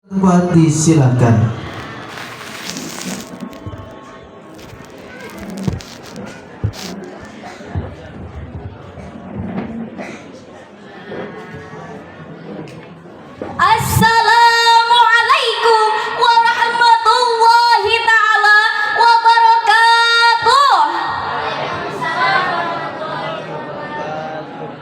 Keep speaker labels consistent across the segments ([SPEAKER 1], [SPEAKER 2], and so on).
[SPEAKER 1] Bupati silakan.
[SPEAKER 2] Assalamualaikum warahmatullahi ta'ala wabarakatuh.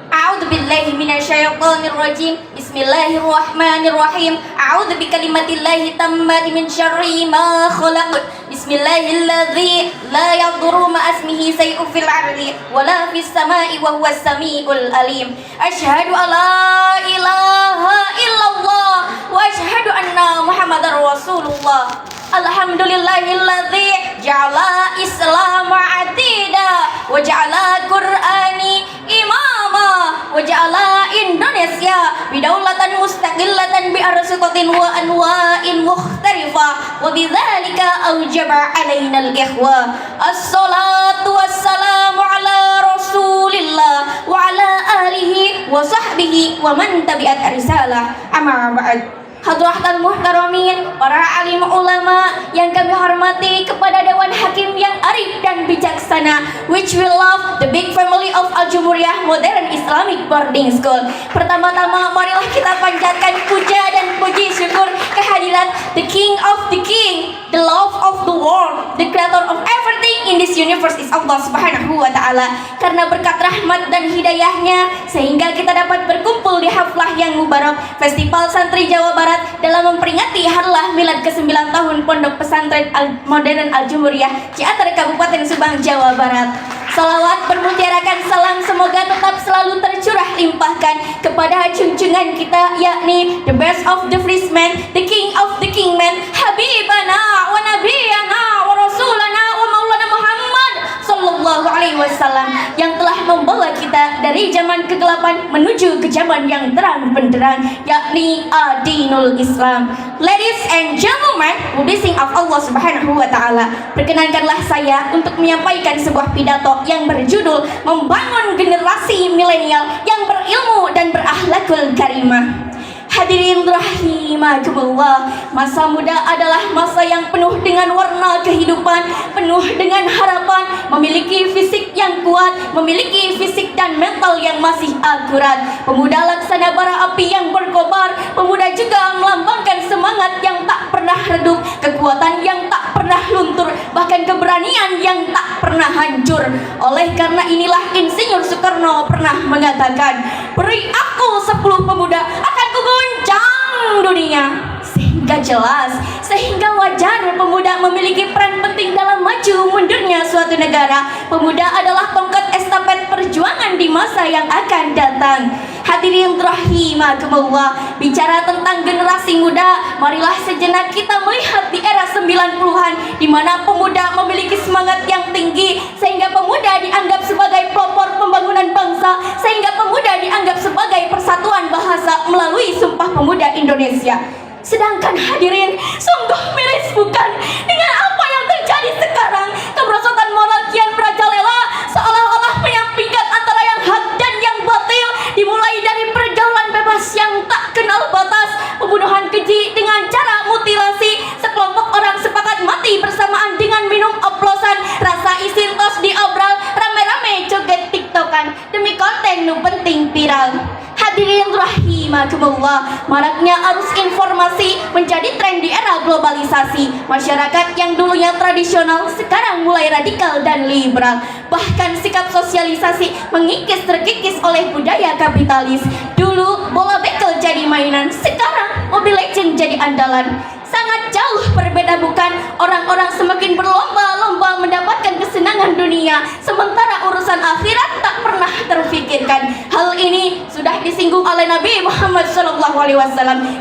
[SPEAKER 2] A'udzu billahi minasyaitonir rajim. Bismillahirrahmanirrahim. A'udzu bikalimatillahi tammati min syarri ma khalaq. Bismillahilladzi la yadurru ma ismihi syai'un fil ardi wa la fis sama'i wa huwas samiul alim. Asyhadu an la ilaha illallah wa asyhadu anna Muhammadar Rasulullah. Alhamdulillahilladzi ja'ala Islam atida wa ja'ala Qur'ani imama wa ja'ala Indonesia bidaulatan mustaqillatan bi arsaqatin wa anwa'in mukhtarifa wa bidzalika aujaba alaina al-ikhwa. Assalatu wassalamu ala Rasulillah wa ala alihi wa sahbihi wa man tabi'at risalah. Amma ba'd. Hadratul muhtaramin, para alim ulama yang kami hormati, kepada Dewan Hakim yang arif dan bijaksana, which we love, the big family of Al-Jumhuriyah Modern Islamic Boarding School. Pertama-tama marilah kita panjatkan puja dan puji syukur kehadirat the King of the King, the love of the world, the creator of everything in this universe is Allah Subhanahu wa Ta'ala. Karena berkat rahmat dan hidayahnya sehingga kita dapat berkumpul di haflah yang mubarak Festival Santri Jawa Barat dalam memperingati harlah milad ke-9 tahun Pondok Pesantren Modern Al-Jumhuriyah Ciater Kabupaten Subang, Jawa Barat. Salawat bermutiarakan salam semoga tetap selalu tercurah limpahkan kepada junjungan kita, yakni the best of the free man, the king of the king man, Habibana wa Nabiyana wa Rasulana wa Maulana Muhammad sallallahu alaihi wasallam, yang telah membawa kita dari zaman kegelapan menuju ke zaman yang terang benderang, yakni Adinul Islam. Ladies and gentlemen, blessing of Allah Subhanahu wa Ta'ala, perkenankanlah saya untuk menyampaikan sebuah pidato yang berjudul Membangun Generasi Milenial yang Berilmu dan Berakhlakul Karimah. Hadirin rahimakumullah, masa muda adalah masa yang penuh dengan warna kehidupan, penuh dengan harapan, memiliki fisik yang kuat, memiliki fisik dan mental yang masih akurat. Pemuda laksana bara api yang berkobar, pemuda juga melambangkan semangat yang tak pernah redup, kekuatan yang tak pernah luntur, bahkan keberanian yang tak pernah hancur. Oleh karena inilah Insinyur Soekarno pernah mengatakan, beri aku 10 pemuda akan kuguncang dunia. Sehingga jelas, sehingga wajar pemuda memiliki peran penting dalam maju mundurnya suatu negara. Pemuda adalah tongkat estafet perjuangan di masa yang akan datang. Hadirin rahimakumullah, bicara tentang generasi muda, marilah sejenak kita melihat di era 90-an, di mana pemuda memiliki semangat yang tinggi, sehingga pemuda dianggap sebagai pelopor pembangunan bangsa, sehingga pemuda dianggap sebagai persatuan bahasa melalui Sumpah Pemuda Indonesia. Sedangkan hadirin, sungguh miris bukan dengan apa yang terjadi sekarang? Kemerosotan moral kian merajalela, seolah-olah menyampingkan antara yang hak dan yang batil, dimulai dari pergaulan bebas yang tak kenal batas, pembunuhan keji dengan cara mutilasi, sekelompok orang sepakat mati bersamaan dengan minum oplosan, rasa isin tos diobral, rame-rame joget tiktokan demi konten nu penting viral. Hadirin rahimakumullah, maraknya arus informasi menjadi tren di era globalisasi. Masyarakat yang dulunya tradisional sekarang mulai radikal dan liberal. Bahkan sikap sosialisasi mengikis terkikis oleh budaya kapitalis. Dulu bola bekel jadi mainan, sekarang Mobile Legends jadi andalan. Sangat jauh berbeda bukan? Orang-orang semakin berlomba-lomba mendapatkan kesenangan dunia, sementara urusan akhirat tak pernah terfikirkan. Hal ini sudah disinggung oleh Nabi Muhammad SAW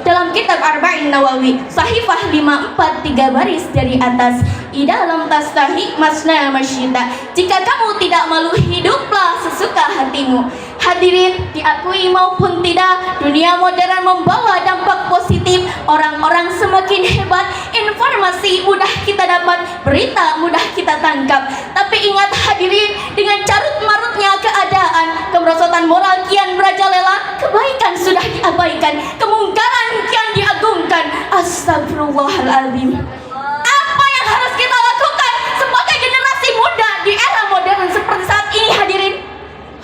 [SPEAKER 2] dalam kitab Arba'in Nawawi, Sahifah 543 baris dari atas. Ida lam tastahi masna masyita. Jika kamu tidak malu, hiduplah sesuka hatimu. Hadirin, diakui maupun tidak, dunia modern membawa dampak positif. Orang-orang semakin hebat, informasi mudah kita dapat, berita mudah kita tangkap. Tapi ingat hadirin, dengan carut marutnya keadaan, kemerosotan moral kian merajalela, kebaikan sudah diabaikan, kemungkaran kian diagungkan. Astagfirullahaladzim. Apa yang harus kita lakukan sebagai generasi muda di era modern seperti saat ini hadirin?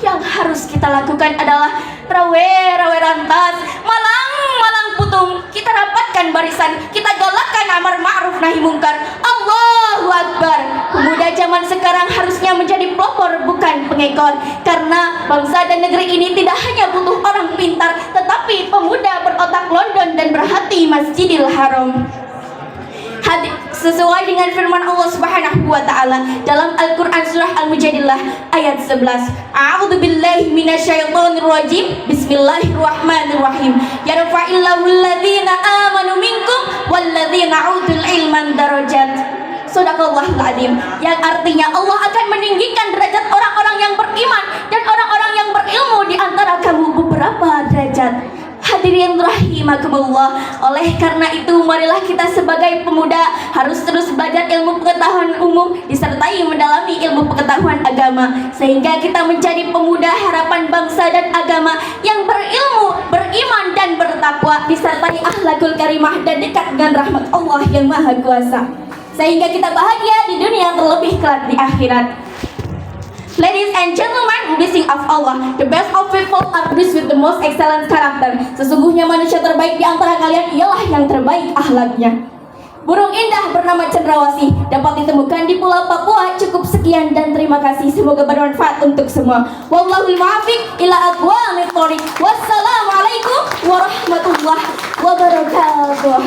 [SPEAKER 2] Yang harus kita lakukan adalah rawe rantas, malang putung. Kita rapatkan barisan, kita galakkan amar ma'ruf nahi mungkar. Allahu Akbar. Pemuda zaman sekarang harusnya menjadi pelopor bukan pengekor, karena bangsa dan negeri ini tidak hanya butuh orang pintar, tetapi pemuda berotak London dan berhati Masjidil Haram. Sesuai dengan firman Allah Subhanahu wa taala dalam Al-Qur'an surah Al-Mujadilah ayat 11. A'udzu billahi minasyaitonir rajim. Bismillahirrahmanirrahim. Yarfa'illahu alladhina amanu minkum walladzina utul ilman darajat. Shadaqallahul adzim. Yang artinya Allah akan meninggikan derajat orang-orang yang beriman dan orang-orang yang berilmu di antara kamu beberapa derajat. Hadirin rahimakumullah. Oleh karena itu marilah kita sebagai pemuda harus terus belajar ilmu pengetahuan umum disertai mendalami ilmu pengetahuan agama, sehingga kita menjadi pemuda harapan bangsa dan agama yang berilmu, beriman dan bertakwa, disertai akhlakul karimah dan dekat dengan rahmat Allah yang Maha Kuasa, sehingga kita bahagia di dunia terlebih kelak di akhirat. Ladies and gentlemen, blessing of Allah, the best of people are blessed with the most excellent character. Sesungguhnya manusia terbaik di antara kalian ialah yang terbaik akhlaknya. Burung indah bernama cendrawasih dapat ditemukan di Pulau Papua. Cukup sekian dan terima kasih. Semoga bermanfaat untuk semua. Wallahul muwaffiq ila aqwamit thoriq. Wassalamualaikum warahmatullahi wabarakatuh.